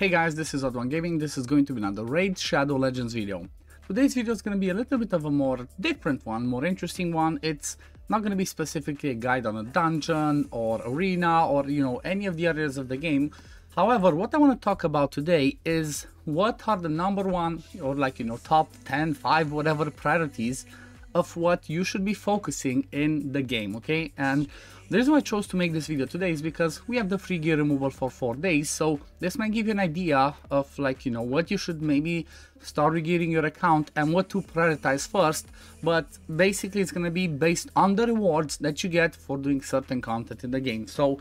Hey guys, this is OddOneGaming. This is going to be another Raid Shadow Legends video. Today's video is going to be a little bit of a more different one, more interesting one. It's not going to be specifically a guide on a dungeon or arena or, any of the areas of the game. However, what I want to talk about today is what are the number one or top 10, 5, whatever priorities of what you should be focusing in the game, okay? And the reason why I chose to make this video today is because we have the free gear removal for 4 days, so this might give you an idea of what you should maybe start regearing your account and what to prioritize first. But basically it's going to be based on the rewards that you get for doing certain content in the game. So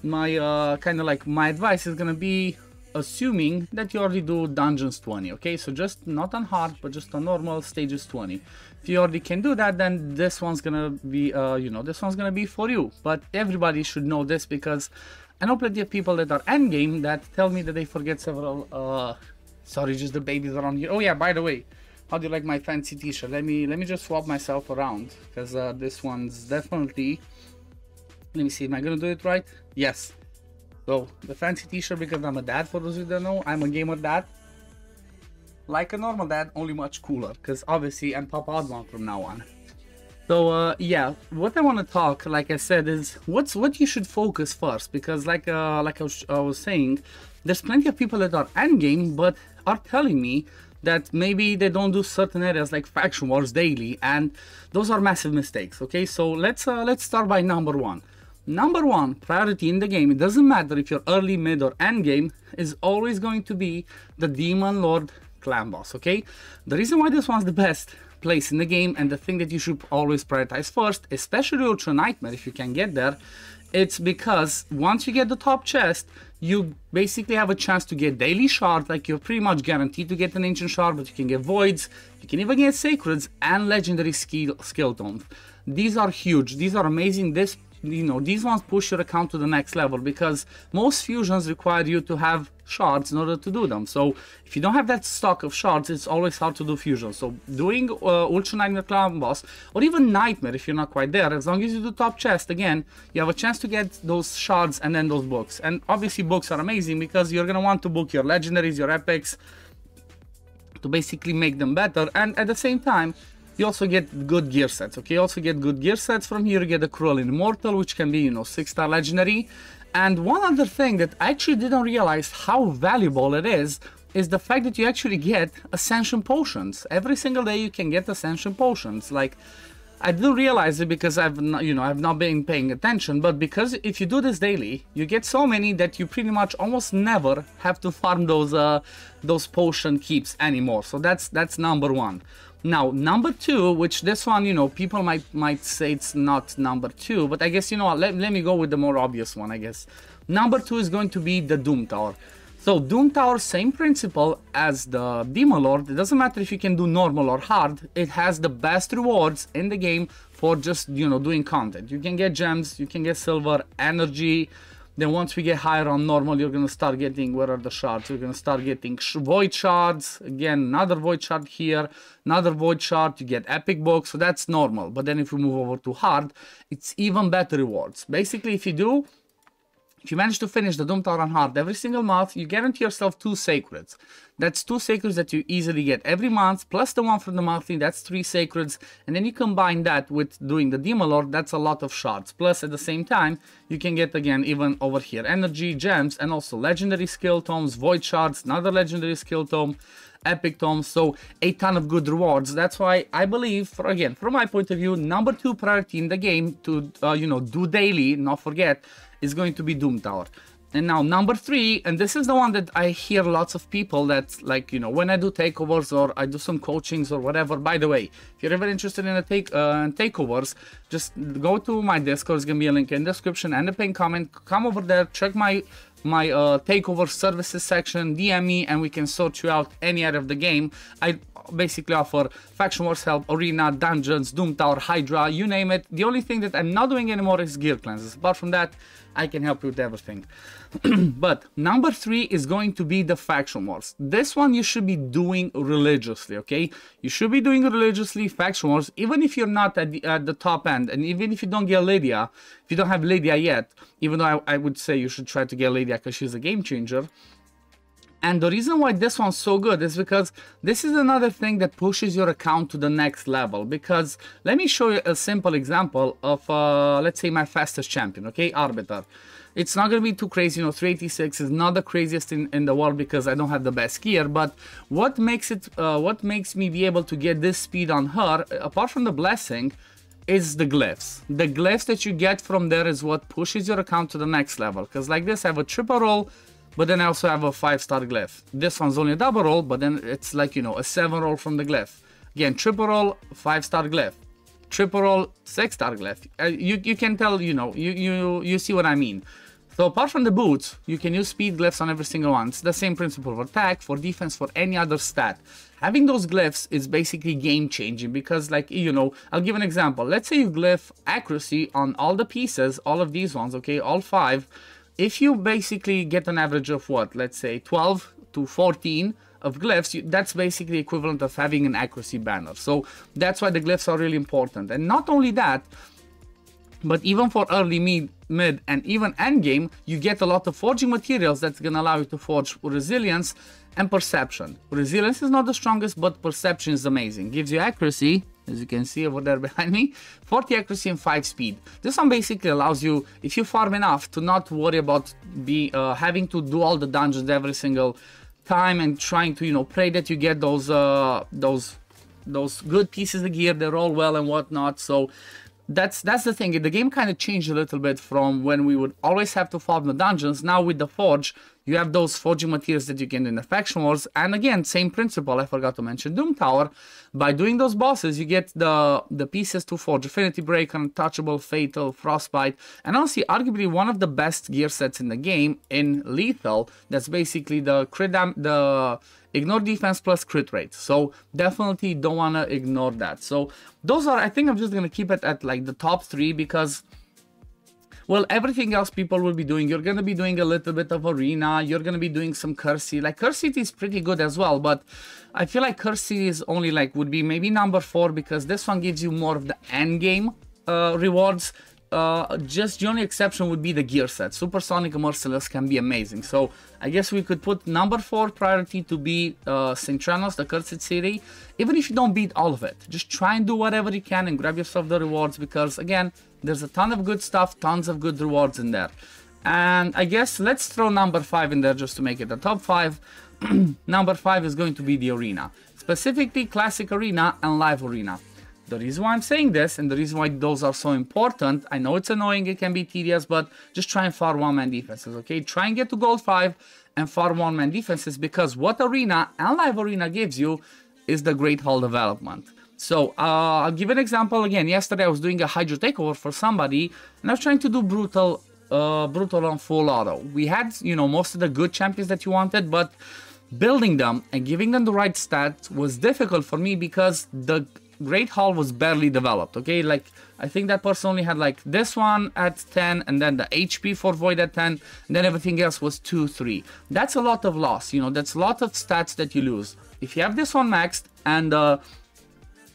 my my advice is going to be assuming that you already do dungeons 20, okay? So just not on hard, but just on normal stages 20. If you already can do that, then this one's gonna be this one's gonna be for you. But everybody should know this, because I know plenty of people that are endgame that tell me that they forget several sorry, just the babies around here. Oh yeah, by the way, how do you like my fancy t-shirt? Let me just swap myself around, because this one's definitely, let me see, am I gonna do it right? Yes. So the fancy t-shirt, because I'm a dad, for those who don't know, I'm a gamer dad. Like a normal dad, only much cooler, because obviously I'm Papa Oddone from now on. So yeah, what I want to talk, like I said, is what you should focus first, because like I was saying, there's plenty of people that are endgame but are telling me that maybe they don't do certain areas like faction wars daily, and those are massive mistakes. Okay, so let's start by number one. Number one priority in the game, it doesn't matter if you're early, mid, or end game, is always going to be the Demon Lord clan boss, okay? The reason why this one's the best place in the game, and the thing that you should always prioritize first, especially Ultra Nightmare if you can get there, it's because once you get the top chest, you basically have a chance to get daily shards. Like, you're pretty much guaranteed to get an ancient shard, but you can get voids, you can even get sacreds and legendary skill tomes. These are huge, these are amazing. These ones push your account to the next level, because most fusions require you to have shards in order to do them. So if you don't have that stock of shards, it's always hard to do fusion. So doing Ultra Nightmare Clan Boss, or even Nightmare if you're not quite there, as long as you do top chest, again, you have a chance to get those shards and then those books. And obviously books are amazing, because you're going to want to book your legendaries, your epics, to basically make them better. And at the same time, you also get good gear sets, okay? You also get good gear sets from here. You get the Cruel Immortal, which can be, 6-star legendary. And one other thing that I actually didn't realize how valuable it is the fact that you actually get Ascension Potions. Every single day you can get Ascension Potions. Like, I didn't realize it because I've not been paying attention, but because if you do this daily, you get so many that you pretty much almost never have to farm those potion keeps anymore. So that's number one. Now, number two, which this one, people might say it's not number two, but I guess, let me go with the more obvious one, I guess. Number two is going to be the Doom Tower. So Doom Tower, same principle as the Demon Lord. It doesn't matter if you can do normal or hard. It has the best rewards in the game for just, doing content. You can get gems, you can get silver, energy. Then once we get higher on normal, you're going to start getting, where are the shards? You're going to start getting void shards. Again, another void shard here, another void shard. You get epic books, so that's normal. But then if you move over to hard, it's even better rewards. Basically, if you manage to finish the Doom Tower on hard every single month, you guarantee yourself 2 sacreds. That's 2 sacreds that you easily get every month, plus the one from the monthly, that's 3 sacreds. And then you combine that with doing the Demon Lord, that's a lot of shards. Plus, at the same time, you can get, again, even over here, energy, gems, and also legendary skill tomes, void shards, another legendary skill tome, epic tomes, so a ton of good rewards. That's why I believe, from my point of view, number 2 priority in the game to, do daily, not forget, is going to be Doom Tower. And now number 3, and this is the one that I hear lots of people that, when I do takeovers or I do some coachings or whatever. By the way, if you're ever interested in takeovers, just go to my Discord. There's gonna be a link in the description and the pinned comment. Come over there, check my takeover services section, DM me, and we can sort you out any area of the game. I basically offer faction wars help, arena, dungeons, Doom Tower, Hydra, you name it. The only thing that I'm not doing anymore is gear cleanses. Apart from that, I can help you with everything. But number 3 is going to be the faction wars. This one you should be doing religiously, okay? You should be doing religiously faction wars, even if you're not at the top end, and even if you don't get Lydia, if you don't have Lydia yet, even though I would say you should try to get Lydia because she's a game changer. And the reason why this one's so good is because this is another thing that pushes your account to the next level. Because let me show you a simple example of, let's say, my fastest champion, okay, Arbiter. It's not going to be too crazy, you know, 386 is not the craziest in the world because I don't have the best gear. But what makes me be able to get this speed on her, apart from the blessing, is the glyphs. The glyphs that you get from there is what pushes your account to the next level. Because like this, I have a triple roll, but then I also have a 5-star glyph. This one's only a double roll, but then it's like, you know, a 7 roll from the glyph. Again, triple roll, 5-star glyph. Triple roll, 6-star glyph. You can tell, you know, you see what I mean. So apart from the boots, you can use speed glyphs on every single one. It's the same principle for attack, for defense, for any other stat. Having those glyphs is basically game changing because, like, you know, I'll give an example. Let's say you glyph accuracy on all the pieces, all of these ones, okay, all 5. If you basically get an average of what, let's say 12 to 14 of glyphs, that's basically equivalent of having an accuracy banner. So that's why the glyphs are really important. And not only that, but even for early, mid, and even end game, you get a lot of forging materials that's going to allow you to forge resilience and perception. Resilience is not the strongest, but perception is amazing. Gives you accuracy, as you can see over there behind me, 40 accuracy and 5 speed. This one basically allows you, if you farm enough, to not worry about having to do all the dungeons every single time and trying to, you know, pray that you get those good pieces of gear that roll well and whatnot. So that's the thing. The game kind of changed a little bit from when we would always have to farm the dungeons. Now with the forge, you have those forging materials that you get in the faction wars. And again, same principle. I forgot to mention Doom Tower. By doing those bosses, you get the pieces to forge Affinity Break, Untouchable, Fatal, Frostbite, and honestly, arguably one of the best gear sets in the game in Lethal. That's basically the ignore defense plus crit rate. So definitely don't want to ignore that. So those are, I think I'm just going to keep it at like the top 3 because, well, everything else people will be doing. You're going to be doing a little bit of arena. You're going to be doing some curse city. Like curse city is pretty good as well, but I feel like curse city is only like, would be maybe number 4 because this one gives you more of the end game rewards. Just the only exception would be the gear set. Supersonic Merciless can be amazing. So I guess we could put number 4 priority to be St. Tranos, the Cursed City. Even if you don't beat all of it, just try and do whatever you can and grab yourself the rewards because, again, there's a ton of good stuff, tons of good rewards in there. And I guess let's throw number 5 in there just to make it the top 5. Number 5 is going to be the arena. Specifically Classic Arena and Live Arena. The reason why I'm saying this and the reason why those are so important, I know it's annoying, it can be tedious, but just try and farm one-man defenses, okay? Try and get to gold 5 and farm one-man defenses because what Arena and Live Arena gives you is the Great Hall development. So, I'll give an example again. Yesterday I was doing a Hydro takeover for somebody and I was trying to do brutal on full auto. We had, you know, most of the good champions that you wanted, but building them and giving them the right stats was difficult for me because the Great Hall was barely developed, okay? Like, I think that person only had like this one at 10 and then the HP for Void at 10 and then everything else was 2, 3. That's a lot of loss, you know, that's a lot of stats that you lose. If you have this one maxed and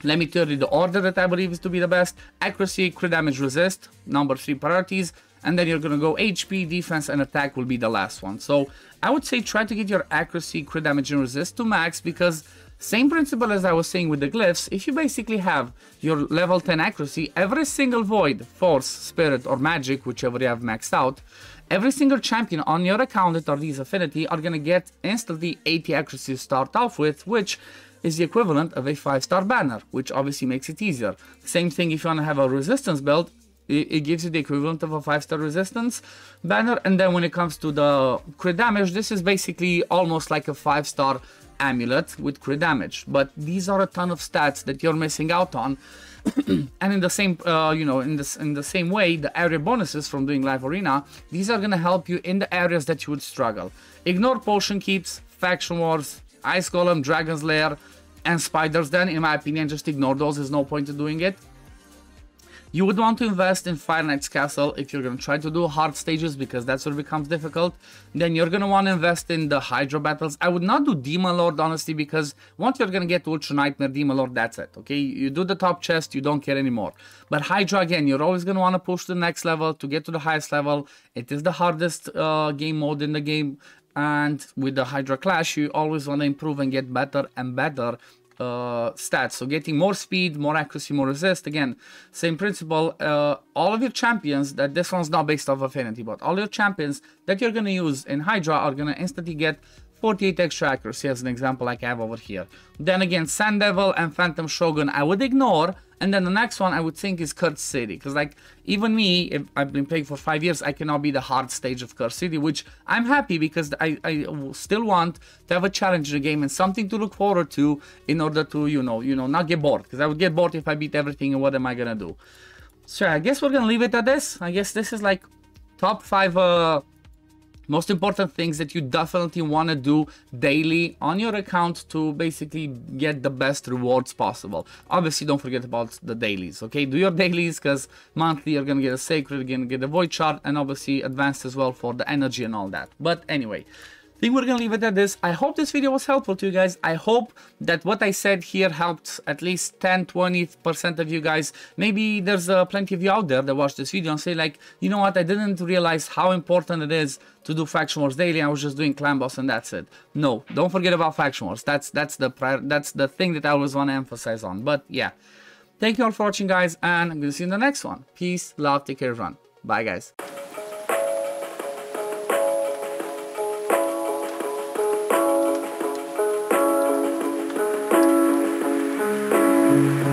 let me tell you the order that I believe is to be the best: accuracy, crit damage, resist, number 3 priorities, and then you're gonna go HP, defense, and attack will be the last one. So I would say try to get your accuracy, crit damage, and resist to max because same principle as I was saying with the glyphs. If you basically have your level 10 accuracy, every single void, force, spirit, or magic, whichever you have maxed out, every single champion on your account that are these affinity are gonna get instantly 80 accuracy to start off with, which is the equivalent of a 5-star banner, which obviously makes it easier. Same thing if you want to have a resistance build, it gives you the equivalent of a 5-star resistance banner. And then when it comes to the crit damage, this is basically almost like a 5-star amulet with crit damage. But these are a ton of stats that you're missing out on. And in the same, you know, in the same way, the area bonuses from doing Live Arena, these are gonna help you in the areas that you would struggle. Ignore potion keeps, faction wars, ice golem, dragon's lair, and spiders. Then, in my opinion, just ignore those. There's no point in doing it. You would want to invest in Fire Knight's Castle if you're going to try to do hard stages, because that's where it becomes difficult. Then you're going to want to invest in the Hydra battles. I would not do Demon Lord, honestly, because once you're going to get to Ultra Nightmare, Demon Lord, that's it, okay? You do the top chest, you don't care anymore. But Hydra, again, you're always going to want to push to the next level to get to the highest level. It is the hardest game mode in the game. and with the Hydra Clash, you always want to improve and get better and better stats. So getting more speed, more accuracy, more resist. Again, same principle. All of your champions, that this one's not based off affinity, but all your champions that you're going to use in Hydra are going to instantly get 48 extra accuracy, as an example like I have over here. Then again, Sand Devil and Phantom Shogun I would ignore, and then the next one I would think is Cursed City, because like even me, if I've been playing for 5 years, I cannot be the hard stage of Cursed City, which I'm happy because I still want to have a challenge in the game and something to look forward to in order to you know not get bored, because I would get bored if I beat everything, and what am I gonna do? So I guess we're gonna leave it at this. I guess this is like top 5 most important things that you definitely want to do daily on your account to basically get the best rewards possible. Obviously, don't forget about the dailies, okay? Do your dailies, because monthly you're going to get a Sacred, you're going to get a Void Shard, and obviously advanced as well for the energy and all that. But anyway, I think we're going to leave it at this. I hope this video was helpful to you guys. I hope that what I said here helped at least 10-20% of you guys. Maybe there's plenty of you out there that watch this video and say like, you know what, I didn't realize how important it is to do Faction Wars daily. I was just doing Clan Boss and that's it. No, don't forget about Faction Wars. That's the thing that I always want to emphasize on. But yeah, thank you all for watching, guys, and I'm going to see you in the next one. Peace, love, take care, everyone. Bye, guys.